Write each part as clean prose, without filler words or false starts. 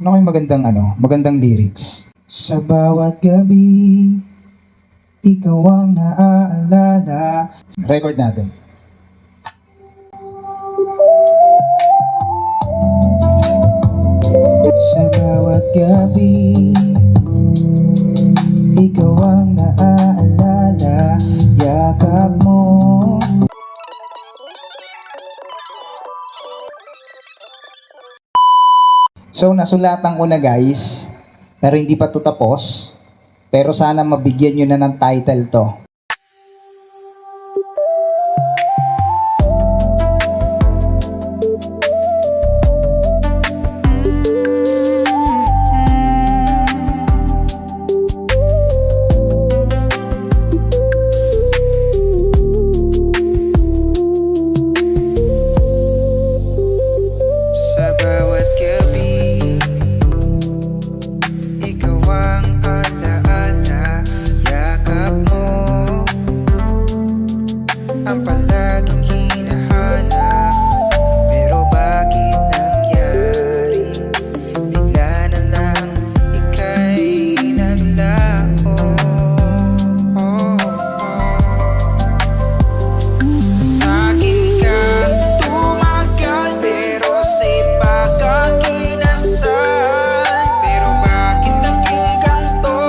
Ano kayong magandang lyrics? Sa bawat gabi, ikaw ang naaalala. Record natin. Sa bawat gabi, ikaw ang naaalala. Yakap mo. So nasulatan ko na guys, pero hindi pa to tapos. Pero sana mabigyan nyo na ng title to. Sa bawat gabi, ikaw ang alaala. Yakap mo ang palaging hinahanap. Pero bakit nangyari? Bigla na lang ika'y naglaho. Sa'kin ka tumagal, pero sa iba ka kinasal. Pero bakit naging ganito?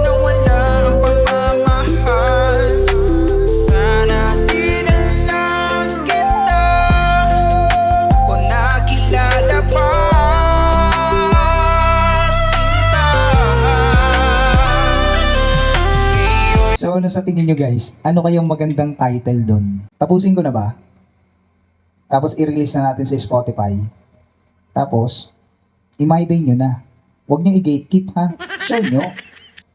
Nawala ang pagmamahal. Sana di na lang kita o nakilala pa, sinta. So ano sa tingin nyo guys? Ano kayong magandang title dun? Tapusin ko na ba? Tapos i-release na natin sa Spotify. Tapos, i-my day nyo na. Huwag nyo i-gatekeep ha. Show nyo.